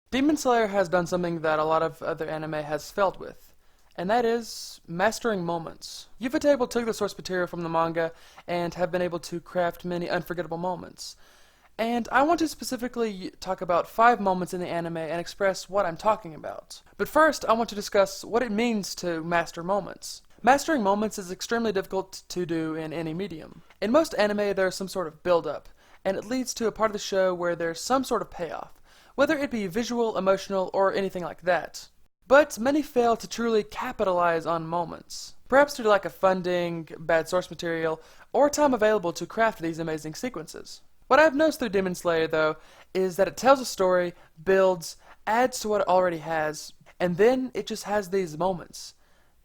Demon Slayer has done something that a lot of other anime has failed with, and that is mastering moments. Ufotable took the source material from the manga and have been able to craft many unforgettable moments. And I want to specifically talk about 5 moments in the anime and express what I'm talking about. But first, I want to discuss what it means to master moments. Mastering moments is extremely difficult to do in any medium. In most anime, there's some sort of build-up, and it leads to a part of the show where there's some sort of payoff, whether it be visual, emotional, or anything like that. But many fail to truly capitalize on moments, perhaps due to lack of funding, bad source material, or time available to craft these amazing sequences. What I've noticed through Demon Slayer, though, is that it tells a story, builds, adds to what it already has, and then it just has these moments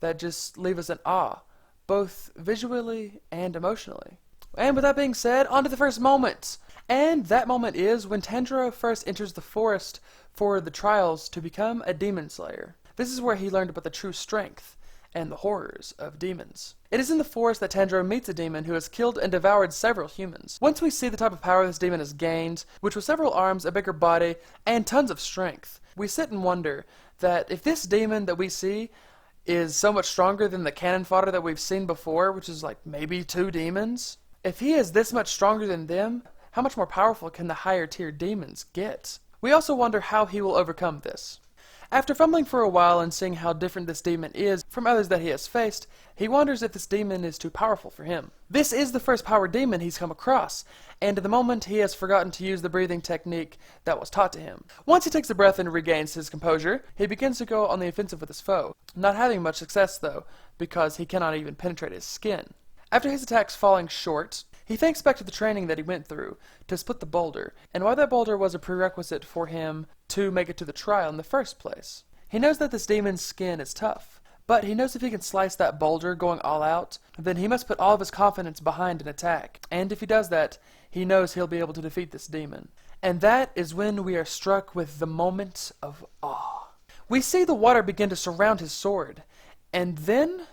that just leave us in awe, both visually and emotionally. And with that being said, on to the first moment! And that moment is when Tanjiro first enters the forest for the trials to become a demon slayer. This is where he learned about the true strength and the horrors of demons. It is in the forest that Tanjiro meets a demon who has killed and devoured several humans. Once we see the type of power this demon has gained, which was several arms, a bigger body, and tons of strength, we sit and wonder that if this demon that we see is so much stronger than the cannon fodder that we've seen before, which is like maybe 2 demons, if he is this much stronger than them, how much more powerful can the higher tier demons get? We also wonder how he will overcome this. After fumbling for a while and seeing how different this demon is from others that he has faced, he wonders if this demon is too powerful for him. This is the first power demon he's come across, and at the moment he has forgotten to use the breathing technique that was taught to him. Once he takes a breath and regains his composure, he begins to go on the offensive with his foe, not having much success though, because he cannot even penetrate his skin. After his attacks falling short, he thinks back to the training that he went through to split the boulder, and why that boulder was a prerequisite for him to make it to the trial in the first place. He knows that this demon's skin is tough, but he knows if he can slice that boulder going all out, then he must put all of his confidence behind an attack. And if he does that, he knows he'll be able to defeat this demon. And that is when we are struck with the moment of awe. We see the water begin to surround his sword, and then...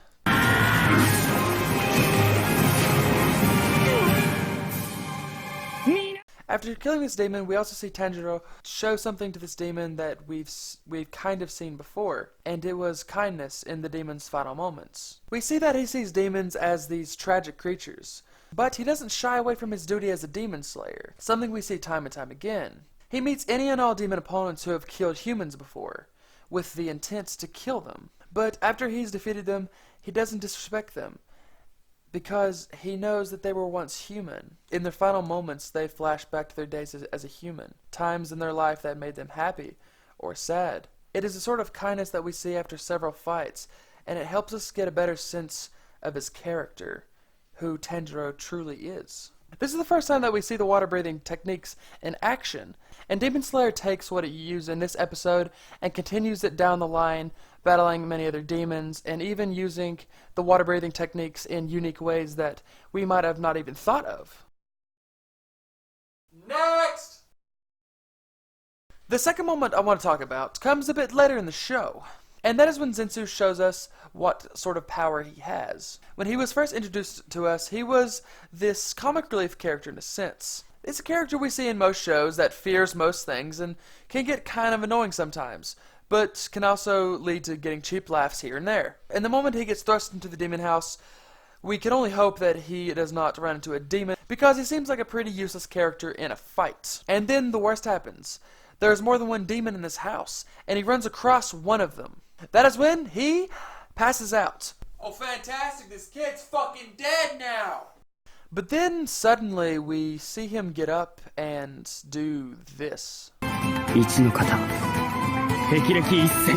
After killing this demon, we also see Tanjiro show something to this demon that we've kind of seen before, and it was kindness in the demon's final moments. We see that he sees demons as these tragic creatures, but he doesn't shy away from his duty as a demon slayer, something we see time and time again. He meets any and all demon opponents who have killed humans before, with the intent to kill them. But after he's defeated them, he doesn't disrespect them, because he knows that they were once human. In their final moments, they flash back to their days as a human, times in their life that made them happy or sad. It is a sort of kindness that we see after several fights, and it helps us get a better sense of his character, who Tanjiro truly is. This is the first time that we see the water-breathing techniques in action, and Demon Slayer takes what it used in this episode and continues it down the line, battling many other demons, and even using the water-breathing techniques in unique ways that we might have not even thought of. Next! The second moment I want to talk about comes a bit later in the show, and that is when Zensu shows us what sort of power he has. When he was first introduced to us, he was this comic relief character in a sense. It's a character we see in most shows that fears most things and can get kind of annoying sometimes, but can also lead to getting cheap laughs here and there. And the moment he gets thrust into the demon house, we can only hope that he does not run into a demon, because he seems like a pretty useless character in a fight. And then the worst happens. There's more than one demon in this house, and he runs across one of them. That is when he passes out. Oh, fantastic, this kid's fucking dead now! But then, suddenly, we see him get up and do this. 一の型霹靂一閃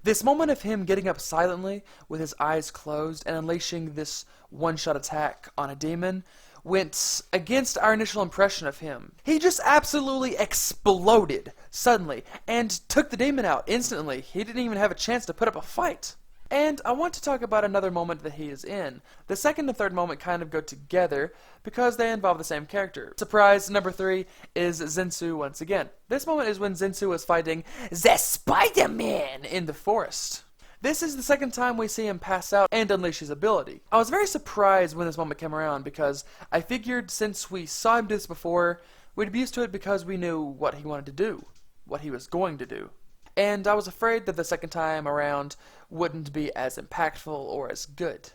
This moment of him getting up silently, with his eyes closed, and unleashing this one-shot attack on a demon, went against our initial impression of him. He just absolutely exploded, suddenly, and took the demon out instantly. He didn't even have a chance to put up a fight. And I want to talk about another moment that he is in. The second and third moment kind of go together because they involve the same character. Surprise, number 3 is Zensu once again. This moment is when Zensu was fighting the Spider-Man in the forest. This is the second time we see him pass out and unleash his ability. I was very surprised when this moment came around because I figured since we saw him do this before, we'd be used to it because we knew what he wanted to do, what he was going to do. And I was afraid that the second time around wouldn't be as impactful or as good.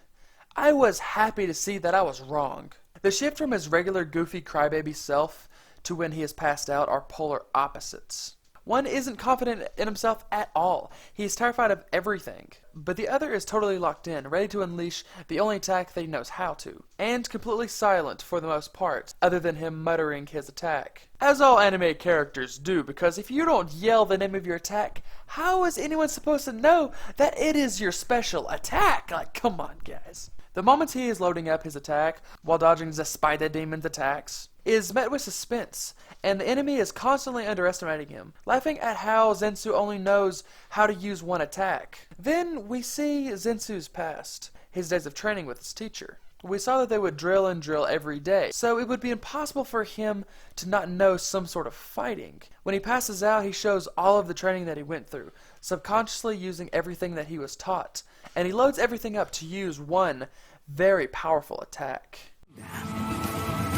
I was happy to see that I was wrong. The shift from his regular goofy crybaby self to when he is passed out are polar opposites. One isn't confident in himself at all. He is terrified of everything. But the other is totally locked in, ready to unleash the only attack that he knows how to. And completely silent for the most part, other than him muttering his attack. As all anime characters do, because if you don't yell the name of your attack, how is anyone supposed to know that it is your special attack? Like, come on, guys. The moment he is loading up his attack, while dodging the Spider Demon's attacks, is met with suspense, and the enemy is constantly underestimating him, laughing at how Zensu only knows how to use one attack. Then we see Zensu's past, his days of training with his teacher. We saw that they would drill and drill every day, so it would be impossible for him to not know some sort of fighting. When he passes out, he shows all of the training that he went through, subconsciously using everything that he was taught, and he loads everything up to use one very powerful attack.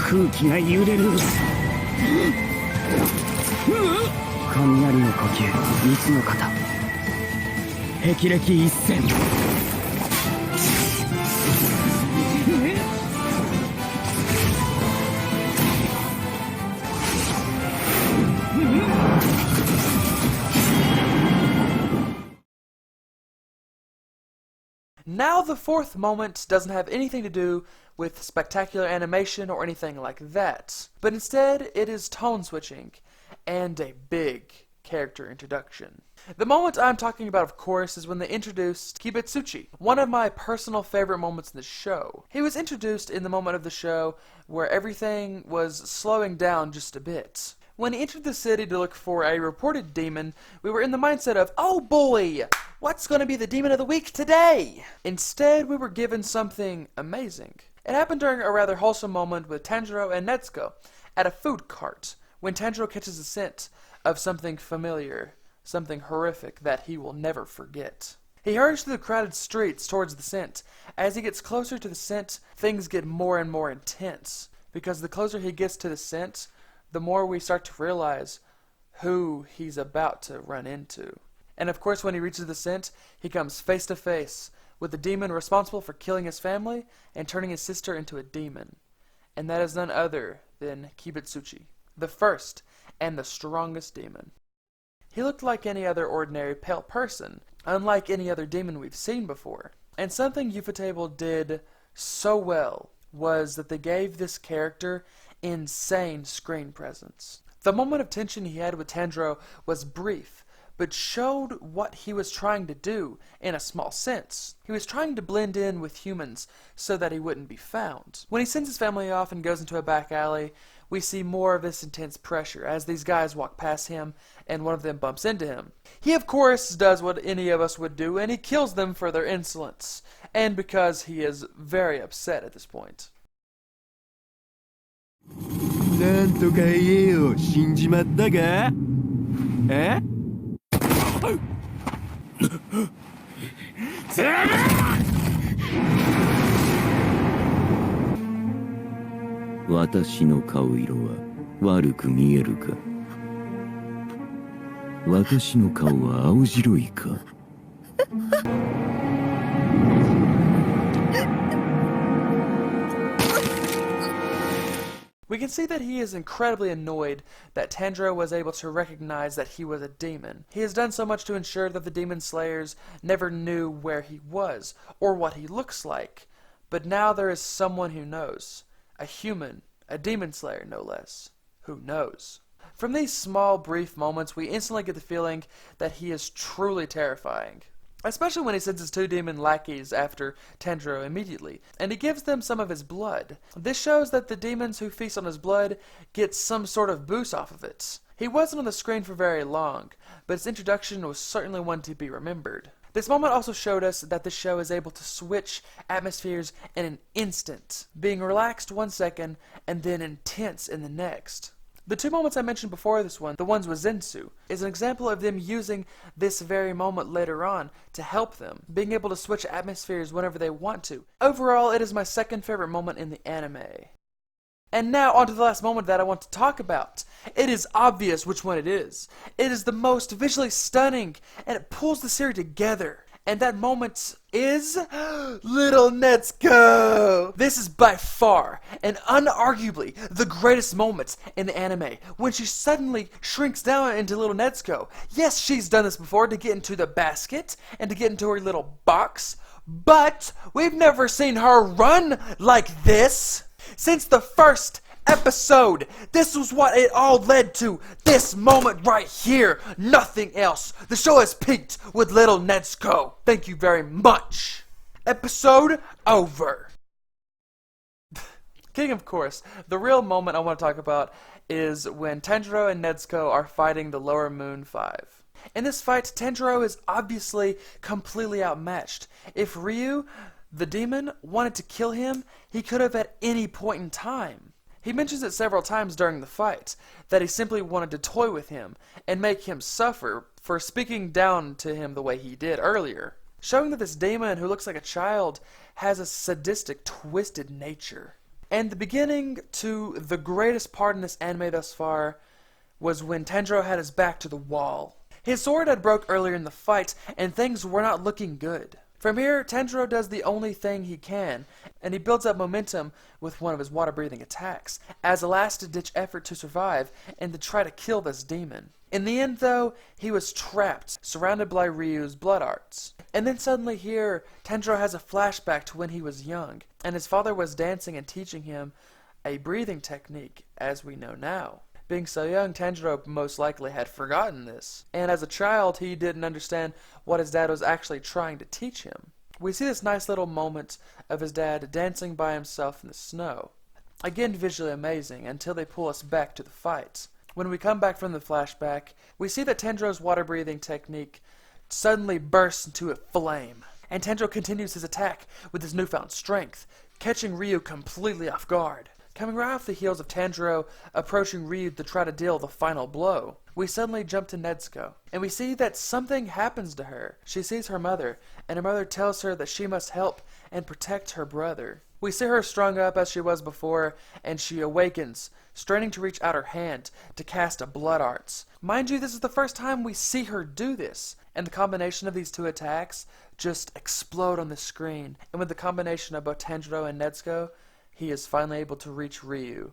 空気が揺れる雷の呼吸水の型霹靂一閃 Now the fourth moment doesn't have anything to do with spectacular animation or anything like that, but instead it is tone switching and a big character introduction. The moment I'm talking about, of course, is when they introduced Kibetsuchi, one of my personal favorite moments in the show. He was introduced in the moment of the show where everything was slowing down just a bit. When he entered the city to look for a reported demon, we were in the mindset of, oh boy, what's going to be the demon of the week today? Instead, we were given something amazing. It happened during a rather wholesome moment with Tanjiro and Netsuko at a food cart, when Tanjiro catches a scent of something familiar, something horrific that he will never forget. He hurries through the crowded streets towards the scent. As he gets closer to the scent, things get more and more intense, because the closer he gets to the scent, the more we start to realize who he's about to run into. And of course, when he reaches the scent, he comes face to face with the demon responsible for killing his family and turning his sister into a demon. And that is none other than Kibetsuchi, the first and the strongest demon. He looked like any other ordinary pale person, unlike any other demon we've seen before. And something Ufotable did so well was that they gave this character insane screen presence. The moment of tension he had with Tanjiro was brief, but showed what he was trying to do in a small sense. He was trying to blend in with humans so that he wouldn't be found. When he sends his family off and goes into a back alley, we see more of this intense pressure as these guys walk past him and one of them bumps into him. He of course does what any of us would do, and he kills them for their insolence, and because he is very upset at this point. なんとか言えよ、死んじまったか？え？私の顔色は悪く見えるか？私の顔は青白いか？ We can see that he is incredibly annoyed that Tanjiro was able to recognize that he was a demon. He has done so much to ensure that the demon slayers never knew where he was or what he looks like. But now there is someone who knows. A human, a demon slayer no less, who knows. From these small, brief moments, we instantly get the feeling that he is truly terrifying. Especially when he sends his two demon lackeys after Tanjiro immediately, and he gives them some of his blood. This shows that the demons who feast on his blood get some sort of boost off of it. He wasn't on the screen for very long, but his introduction was certainly one to be remembered. This moment also showed us that the show is able to switch atmospheres in an instant, being relaxed one second and then intense in the next. The two moments I mentioned before this one, the ones with Zensu, is an example of them using this very moment later on to help them, being able to switch atmospheres whenever they want to. Overall, it is my second favorite moment in the anime. And now, on to the last moment that I want to talk about. It is obvious which one it is. It is the most visually stunning, and it pulls the series together. And that moment is Little Nezuko! This is by far and unarguably the greatest moment in the anime, when she suddenly shrinks down into Little Nezuko. Yes, she's done this before to get into the basket and to get into her little box, but we've never seen her run like this. Since the first episode, this was what it all led to. This moment right here, nothing else. The show has peaked with Little Nezuko. Thank you very much. Episode over. Kidding, of course. The real moment I want to talk about is when Tanjiro and Nezuko are fighting the Lower Moon 5. In this fight, Tanjiro is obviously completely outmatched. If Ryu, the demon, wanted to kill him, he could have at any point in time. He mentions it several times during the fight, that he simply wanted to toy with him and make him suffer for speaking down to him the way he did earlier, showing that this demon who looks like a child has a sadistic, twisted nature. And the beginning to the greatest part in this anime thus far was when Tanjiro had his back to the wall. His sword had broke earlier in the fight, and things were not looking good. From here, Tanjiro does the only thing he can, and he builds up momentum with one of his water-breathing attacks, as a last-ditch effort to survive and to try to kill this demon. In the end, though, he was trapped, surrounded by Ryu's blood arts. And then suddenly here, Tanjiro has a flashback to when he was young, and his father was dancing and teaching him a breathing technique, as we know now. Being so young, Tanjiro most likely had forgotten this, and as a child, he didn't understand what his dad was actually trying to teach him. We see this nice little moment of his dad dancing by himself in the snow. Again, visually amazing, until they pull us back to the fight. When we come back from the flashback, we see that Tanjiro's water-breathing technique suddenly bursts into a flame, and Tanjiro continues his attack with his newfound strength, catching Ryu completely off guard. Coming right off the heels of Tanjiro approaching Ryu to try to deal the final blow, we suddenly jump to Nezuko, and we see that something happens to her. She sees her mother, and her mother tells her that she must help and protect her brother. We see her strung up as she was before, and she awakens, straining to reach out her hand to cast a blood arts. Mind you, this is the first time we see her do this, and the combination of these two attacks just explode on the screen. And with the combination of both Tanjiro and Nezuko, he is finally able to reach Ryu.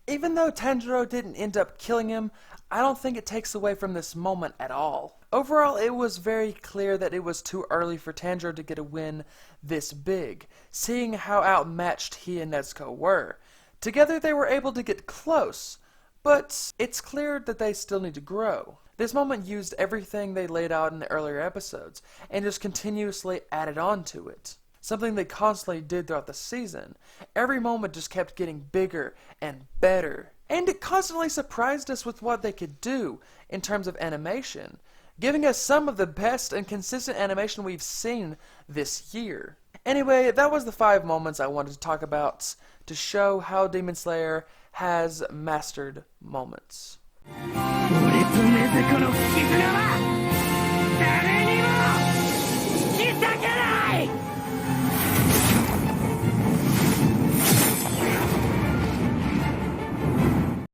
Even though Tanjiro didn't end up killing him, I don't think it takes away from this moment at all. Overall, it was very clear that it was too early for Tanjiro to get a win this big, seeing how outmatched he and Nezuko were. Together they were able to get close, but it's clear that they still need to grow. This moment used everything they laid out in the earlier episodes, and just continuously added on to it. Something they constantly did throughout the season. Every moment just kept getting bigger and better. And it constantly surprised us with what they could do in terms of animation, giving us some of the best and consistent animation we've seen this year. Anyway, that was the 5 moments I wanted to talk about to show how Demon Slayer has mastered moments. 俺と禰豆子の絆は